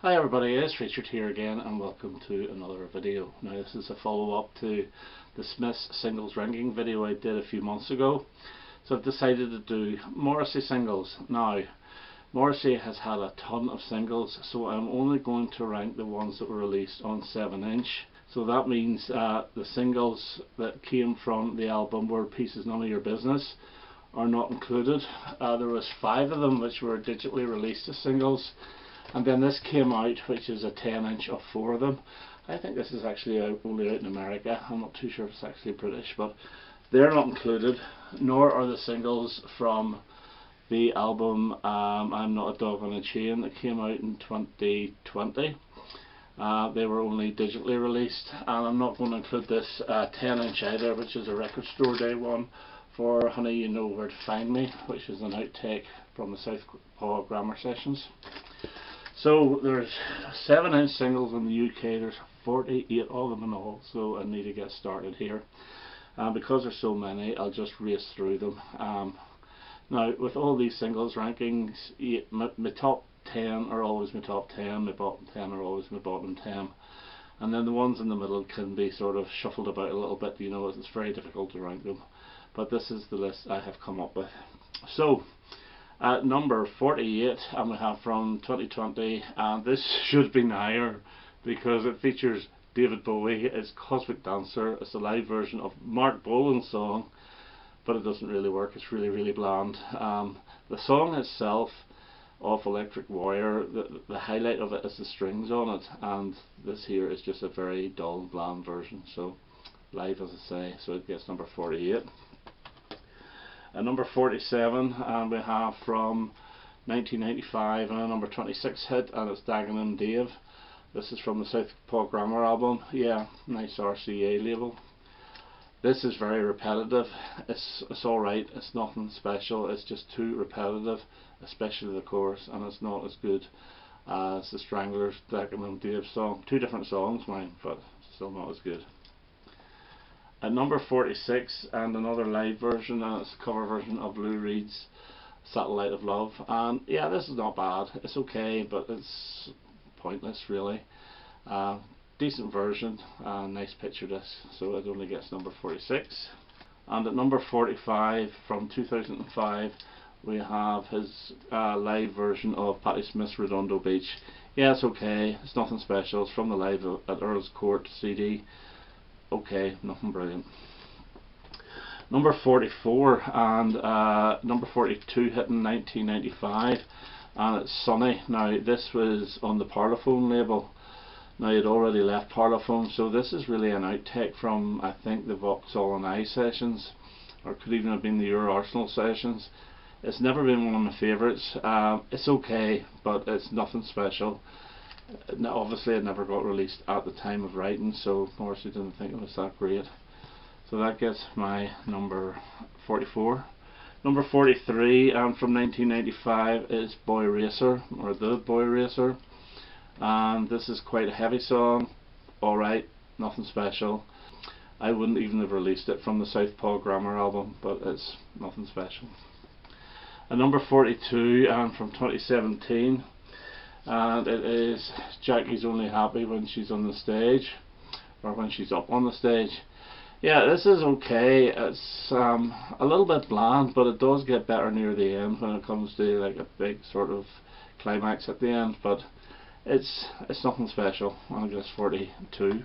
Hi everybody, it's Richard here again and welcome to another video. Now this is a follow-up to the Smiths singles ranking video I did a few months ago. So I've decided to do Morrissey singles. Now Morrissey has had a ton of singles, so I'm only going to rank the ones that were released on 7-inch. So that means the singles that came from the album Word Peace Is None of Your Business are not included. There was 5 of them which were digitally released as singles. And then this came out, which is a 10-inch of 4 of them. I think this is actually only out in America. I'm not too sure if it's actually British, but they're not included, nor are the singles from the album I'm Not a Dog on a Chain that came out in 2020. They were only digitally released, and I'm not going to include this 10-inch either, which is a Record Store Day one for Honey You Know Where to Find Me, which is an outtake from the Southpaw Grammar Sessions. So there's 7-inch singles in the UK. There's 48 of them in all, so I need to get started here. Because there's so many, I'll just race through them. Now with all these singles rankings, my top 10 are always my top 10, my bottom 10 are always my bottom 10, and then the ones in the middle can be sort of shuffled about a little bit. You know, it's very difficult to rank them, but this is the list I have come up with. So at number 48, and we have from 2020, and this should be higher because it features David Bowie. It's Cosmic Dancer. It's a live version of Mark Bolan's song, but it doesn't really work. It's really bland. The song itself, of Electric Warrior, the highlight of it is the strings on it, and this here is just a very dull, bland version. So live, as I say, so it gets number 48. At number 47, and we have from 1995 and a number 26 hit, and it's Dagenham Dave. This is from the Southpaw Grammar album. Yeah, nice RCA label. This is very repetitive. It's alright, it's nothing special, it's just too repetitive, especially the chorus, and it's not as good as the Stranglers' Dagenham Dave song. Two different songs, mind, but still not as good. At number 46, and another live version, and it's a cover version of Lou Reed's Satellite of Love. And yeah, this is not bad. It's okay, but it's pointless really. Decent version, nice picture disc, so it only gets number 46. And at number 45 from 2005, we have his live version of Patti Smith's Redondo Beach. Yeah, it's okay. It's nothing special. It's from the Live at Earl's Court CD. Okay, nothing brilliant. Number 44 and number 42 hit in 1995, and it's Sunny. Now this was on the Parlophone label. Now you'd already left Parlophone, so this is really an outtake from, I think, the Vauxhall and I sessions, or could even have been the Euro Arsenal sessions. It's never been one of my favourites. It's okay, but it's nothing special. Now, obviously it never got released at the time of writing, so Morrissey didn't think it was that great. So that gets my number 44. Number 43, and from 1995, is Boy Racer, or The Boy Racer. And this is quite a heavy song. Alright, nothing special. I wouldn't even have released it from the Southpaw Grammar album, but it's nothing special. At number 42, and from 2017, and it is Jackie's Only Happy When She's on the Stage, or when she's up on the stage. Yeah, this is okay. It's a little bit bland, but it does get better near the end when it comes to like a big sort of climax at the end, but it's nothing special. I guess 42.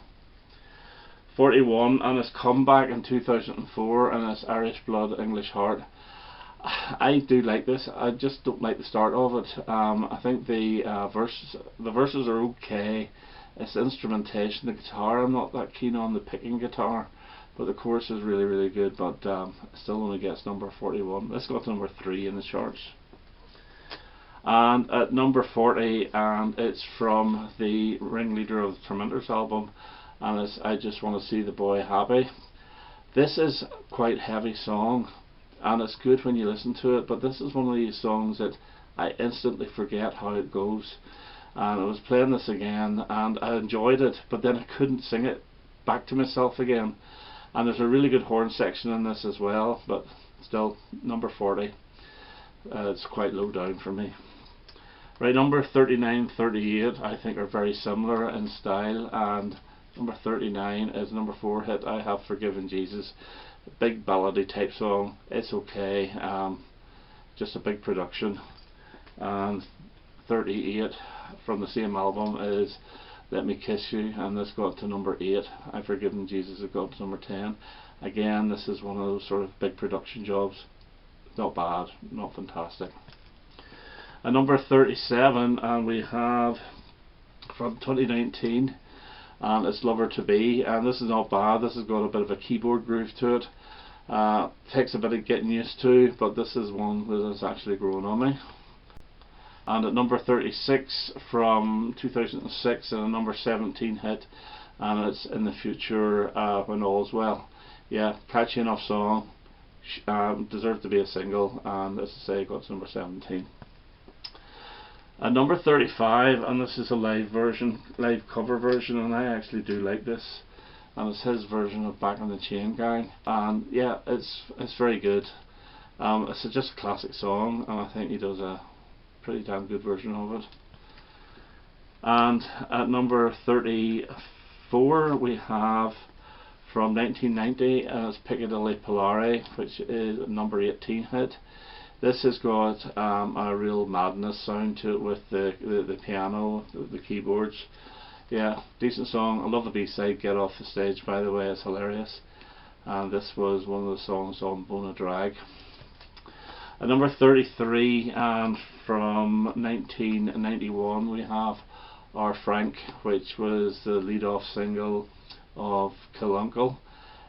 41, and it's Comeback in 2004, and it's Irish Blood, English Heart. I do like this. I just don't like the start of it. I think the verses are okay. It's the instrumentation, the guitar. I'm not that keen on the picking guitar, but the chorus is really good. But it still only gets number 41. This got number 3 in the charts. And at number 40, and it's from the Ringleader of the Tormentors album, and it's I Just Want to See the Boy Happy. This is quite a heavy song, and it's good when you listen to it, but this is one of these songs that I instantly forget how it goes. And I was playing this again and I enjoyed it, but then I couldn't sing it back to myself again. And there's a really good horn section in this as well, but still, number 40. It's quite low down for me. Right, number 39, 38 I think are very similar in style, and number 39 is number 4 hit, I Have Forgiven Jesus. Big ballady type song. It's okay, just a big production. And 38 from the same album is Let Me Kiss You, and this got to number 8. I've Forgiven Jesus, it got to number 10. Again, this is one of those sort of big production jobs. Not bad, not fantastic. At number 37, and we have from 2019, and it's Lover to Be, and this is not bad. This has got a bit of a keyboard groove to it. Takes a bit of getting used to, but this is one that has actually grown on me. And at number 36 from 2006, and a number 17 hit, and it's In the Future, When All's Well. Yeah, catchy enough song, deserved to be a single, and as I say, got to number 17. At number 35, and this is a live cover version, and I actually do like this, and it's his version of Back on the Chain Gang, and yeah, it's very good. It's just a classic song, and I think he does a pretty damn good version of it. And at number 34 we have from 1990, and it's Piccadilly Polare, which is a number 18 hit. This has got a real madness sound to it with the piano, the keyboards. Yeah, decent song. I love the B-side, Get Off the Stage, by the way, it's hilarious. And this was one of the songs on Bona Drag. At number 33, and from 1991, we have Our Frank, which was the lead-off single of Kill Uncle.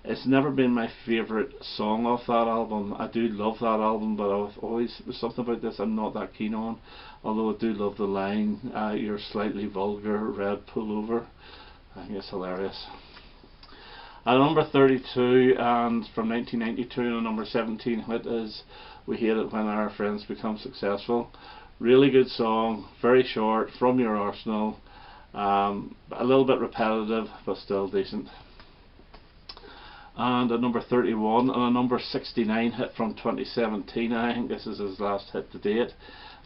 It's never been my favourite song off that album. I do love that album, but there's something about this I'm not that keen on. Although I do love the line, "You're slightly vulgar, red pullover." I think it's hilarious. At number 32, and from 1992, and number 17 hit is We Hate It When Our Friends Become Successful. Really good song, very short, from your arsenal. A little bit repetitive, but still decent. And a number 31, and a number 69 hit from 2017. I think this is his last hit to date,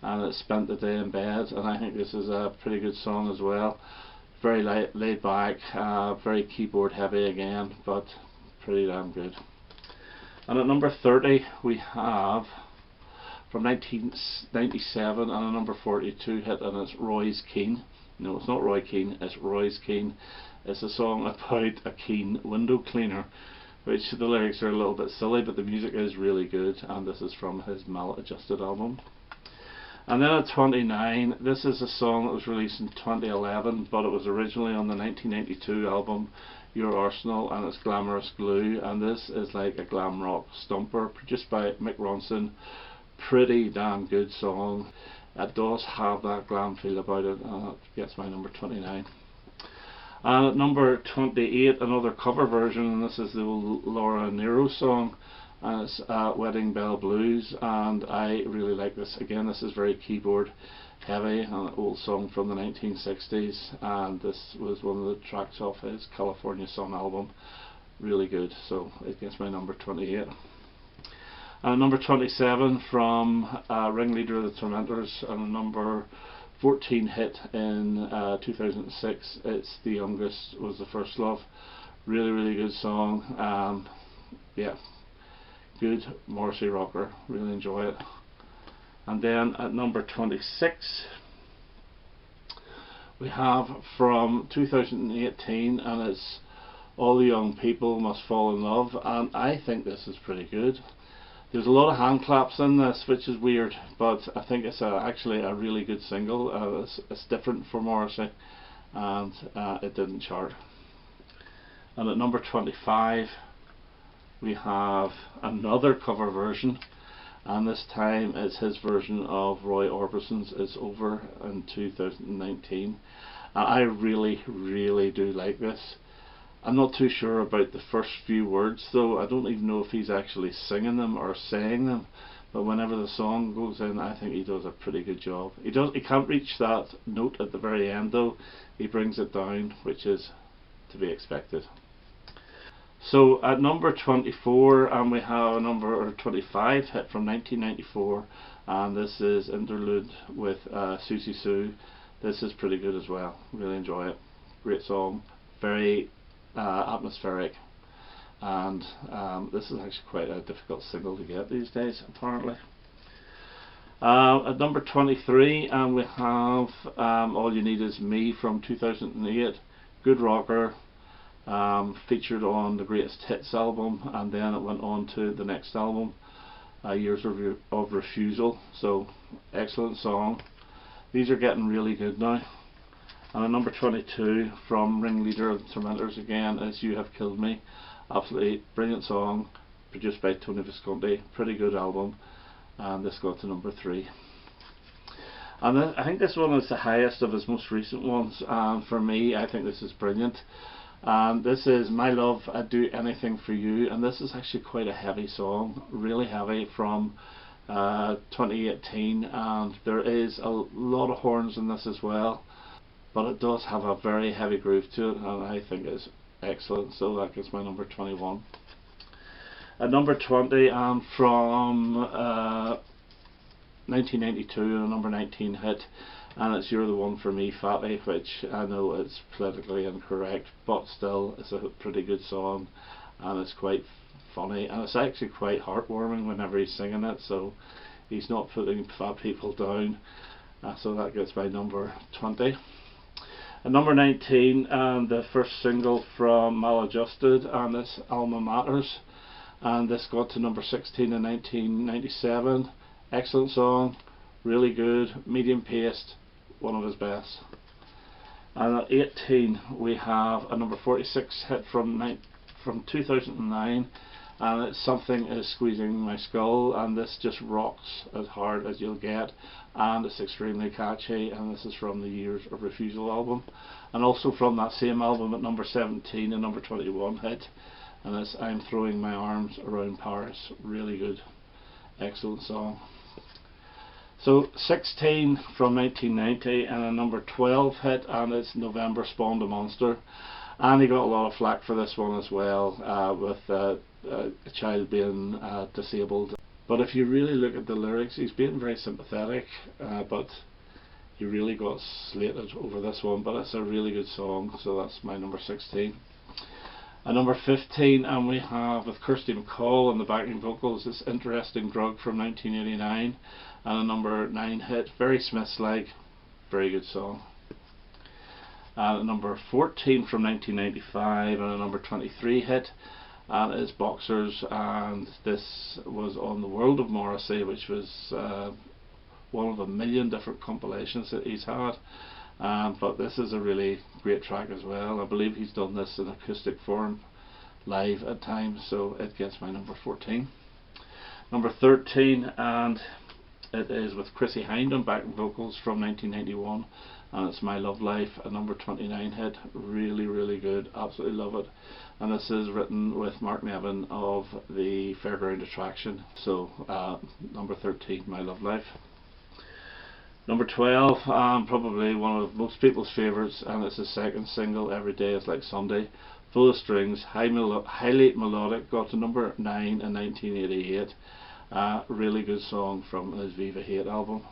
and it's Spent the Day in Bed, and I think this is a pretty good song as well. Very laid back, very keyboard heavy again, but pretty damn good. And at number 30 we have from 1997, and a number 42 hit, and it's Roy's Keane. No, it's not Roy Keane, it's Roy's Keane. It's a song about a Keane window cleaner, which the lyrics are a little bit silly, but the music is really good, and this is from his Maladjusted album. And then at 29, this is a song that was released in 2011, but it was originally on the 1992 album Your Arsenal, and it's Glamorous Glue, and this is like a glam rock stomper produced by Mick Ronson. Pretty damn good song. It does have that glam feel about it, and that gets my number 29. And at number 28, another cover version, and this is the old Laura Nyro song, and it's Wedding Bell Blues, and I really like this. Again, this is very keyboard heavy, an old song from the 1960s, and this was one of the tracks off his California Sun album. Really good, so it gets my number 28. And number 27 from Ringleader of the Tormentors, and a number 14 hit in 2006, it's The Youngest Was the First Love. Really good song. Yeah, good Morrissey rocker, really enjoy it. And then at number 26 we have from 2018, and it's All the Young People Must Fall in Love, and I think this is pretty good. There's a lot of hand claps in this, which is weird, but I think it's actually a really good single. It's different for Morrissey, and it didn't chart. And at number 25 we have another cover version, and this time it's his version of Roy Orbison's It's Over in 2019. I really do like this. I'm not too sure about the first few words though. I don't even know if he's actually singing them or saying them, but whenever the song goes in, I think he does a pretty good job. He can't reach that note at the very end though. He brings it down, which is to be expected. So at number 24, and we have a number 25 hit from 1994, and this is Interlude with Susie Sue. This is pretty good as well. Really enjoy it. Great song, very atmospheric, and this is actually quite a difficult single to get these days, apparently. At number 23, and we have All You Need Is Me from 2008. Good rocker. Featured on the Greatest Hits album, and then it went on to the next album, Years of Refusal. So excellent song. These are getting really good now. And at number 22, from Ringleader and Tormentors again, is You Have Killed Me. Absolutely brilliant song, produced by Tony Visconti. Pretty good album, and this got to number 3. And then I think this one is the highest of his most recent ones, and for me I think this is brilliant. This is My Love, I'd Do Anything For You, and this is actually quite a heavy song, really heavy, from 2018, and there is a lot of horns in this as well, but it does have a very heavy groove to it, and I think it's excellent, so that gets my number 21. At number 20, from 1992, and a number 19 hit, and it's You're the One for Me, Fatty, which I know it's politically incorrect, but still it's a pretty good song, and it's quite funny, and it's actually quite heartwarming whenever he's singing it, so he's not putting fat people down, so that gets my number 20. At number 19, and the first single from Maladjusted, and it's Alma Matters, and this got to number 16 in 1997. Excellent song, really good, medium paced, one of his best. And at 18, we have a number 46 hit from 2009, and it's Something Is Squeezing My Skull, and this just rocks as hard as you'll get, and it's extremely catchy, and this is from the Years of Refusal album, and also from that same album at number 17, a number 21 hit, and it's I'm Throwing My Arms Around Paris. Really good, excellent song. So 16 from 1990, and a number 12 hit, and it's November Spawned a Monster, and he got a lot of flack for this one as well, with a child being disabled. But if you really look at the lyrics, he's being very sympathetic, but he really got slated over this one, but it's a really good song, so that's my number 16. At number 15, and we have, with Kirsty MacColl on the backing vocals, this Interesting Drug from 1989, and a number 9 hit, very Smiths-like, very good song. And at number 14 from 1995, and a number 23 hit, and it's Boxers, and this was on The World of Morrissey, which was one of a million different compilations that he's had. But this is a really great track as well. I believe he's done this in acoustic form live at times, so it gets my number 14. Number 13, and it is with Chrissie Hynde on backing vocals from 1991, and it's My Love Life, a number 29 hit. Really, really good, absolutely love it. And this is written with Mark Nevin of the Fairground Attraction, so number 13, My Love Life. Number 12, probably one of most people's favourites, and it's the second single, Every Day Is Like Sunday. Full of strings, highly melodic, got to number 9 in 1988. Really good song from his Viva Hate album.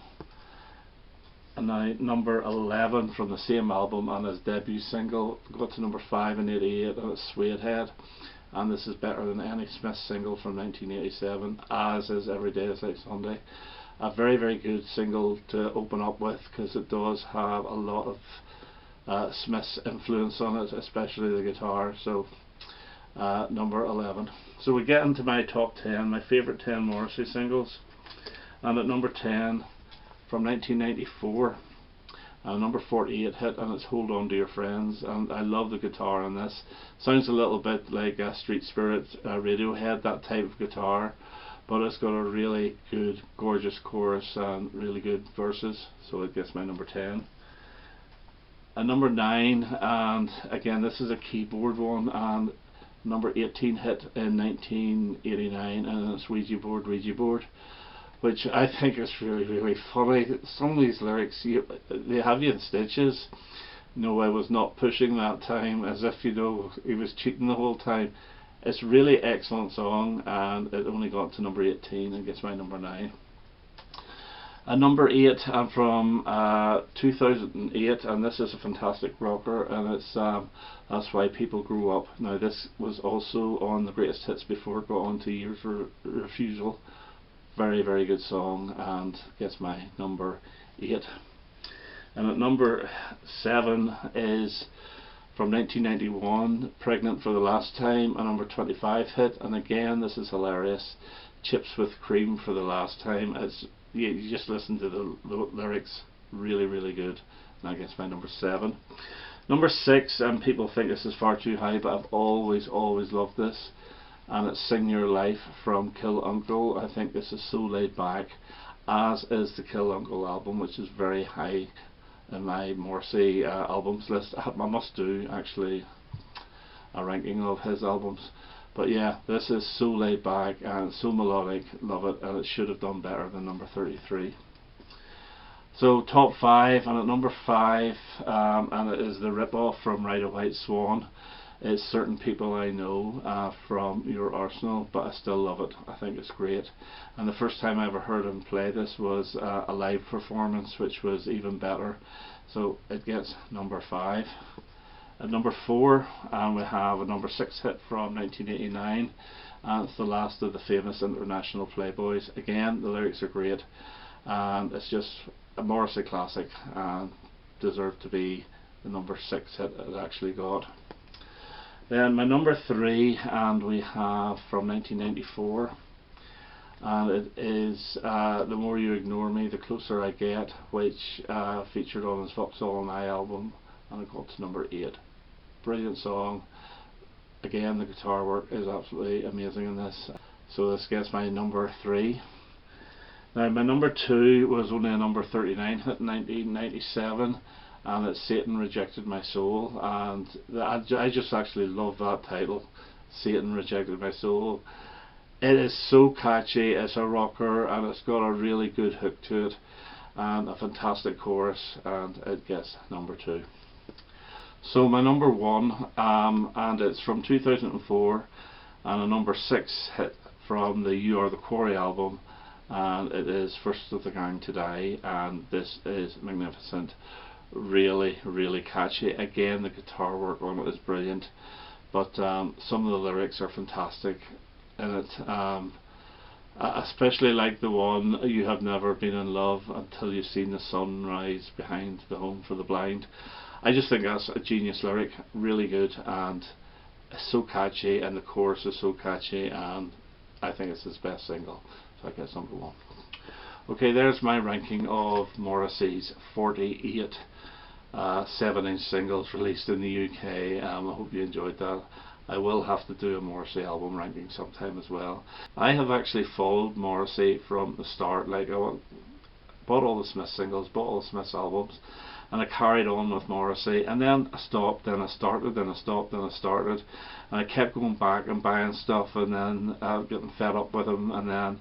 And now number 11 from the same album, and his debut single, got to number 5 in 88, and it's Suede Head. And this is better than any Smith single from 1987, as is Every Day Is Like Sunday. A very, very good single to open up with, because it does have a lot of Smith's influence on it, especially the guitar. So number 11. So we get into my top 10, my favourite 10 Morrissey singles. And at number 10, from 1994, number 48 hit, and it's Hold On To Your Friends, and I love the guitar on this. Sounds a little bit like a Street Spirit, Radiohead, that type of guitar, but it's got a really good, gorgeous chorus and really good verses, so it gets my number 10. At number 9, and again this is a keyboard one, and number 18 hit in 1989, and it's Ouija Board, Ouija Board, which I think is really, really funny. Some of these lyrics, they have you in stitches. No, I was not pushing that time, as if, you know, he was cheating the whole time. It's really excellent song, and it only got to number 18 and gets my number 9. Number 8, I'm from 2008, and this is a fantastic rocker, and it's That's Why People Grow Up. Now this was also on the greatest hits before it got on to Years Refusal. Very, very good song, and gets my number 8. And at number 7 is from 1991, Pregnant for the Last Time, a number 25 hit, and again this is hilarious. Chips with Cream for the Last Time. You just listen to the lyrics, really, really good. And that gets my number 7. Number 6, and people think this is far too high, but I've always loved this, and it's Sing Your Life from Kill Uncle. I think this is so laid back, as is the Kill Uncle album, which is very high in my Morrissey albums list. I must do actually a ranking of his albums. But yeah, this is so laid back and so melodic, love it, and it should have done better than number 33. So top 5, and at number 5, and it is the rip-off from Ride a White Swan. It's Certain People I Know from Your Arsenal, but I still love it. I think it's great. And the first time I ever heard him play this was a live performance, which was even better. So it gets number 5. At number 4, we have a number 6 hit from 1989, and it's The Last of the Famous International Playboys. Again, the lyrics are great, and it's just a Morrissey classic, and deserved to be the number 6 hit it actually got. Then my number 3, and we have from 1994, and it is The More You Ignore Me, The Closer I Get, which featured on his Vauxhall and I album, and it got to number 8. Brilliant song. Again, the guitar work is absolutely amazing in this. So this gets my number 3. Now my number 2 was only a number 39 hit in 1997, and it's Satan Rejected My Soul, and I just actually love that title, Satan Rejected My Soul. It is so catchy, it's a rocker, and it's got a really good hook to it, and a fantastic chorus, and it gets number 2. So my number 1, and it's from 2004, and a number 6 hit from the You Are the Quarry album, and it is First of the Gang to Die, and this is magnificent. Really, really catchy. Again, the guitar work on it is brilliant, but some of the lyrics are fantastic in it. Especially like the one, You have never been in love until you've seen the sun rise behind the home for the blind. I just think that's a genius lyric, really good, and it's so catchy, and the chorus is so catchy, and I think it's his best single, so I guess number 1. Okay, there's my ranking of Morrissey's 48 7-inch singles released in the UK. I hope you enjoyed that. I will have to do a Morrissey album ranking sometime as well. I have actually followed Morrissey from the start. Like, I bought all the Smith singles, bought all the Smith albums, and I carried on with Morrissey, and then I stopped, then I started, then I stopped, then I started, and I kept going back and buying stuff, and then getting fed up with him, and then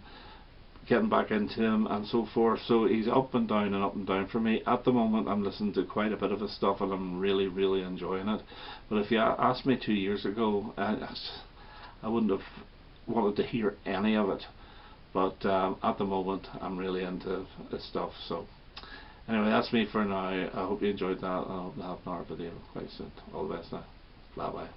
getting back into him, and so forth. So he's up and down for me. At the moment I'm listening to quite a bit of his stuff, and I'm really, really enjoying it. But if you asked me 2 years ago, I wouldn't have wanted to hear any of it. But at the moment I'm really into his stuff. So anyway, that's me for now. I hope you enjoyed that, and I hope to have another video quite soon. All the best now. Bye bye.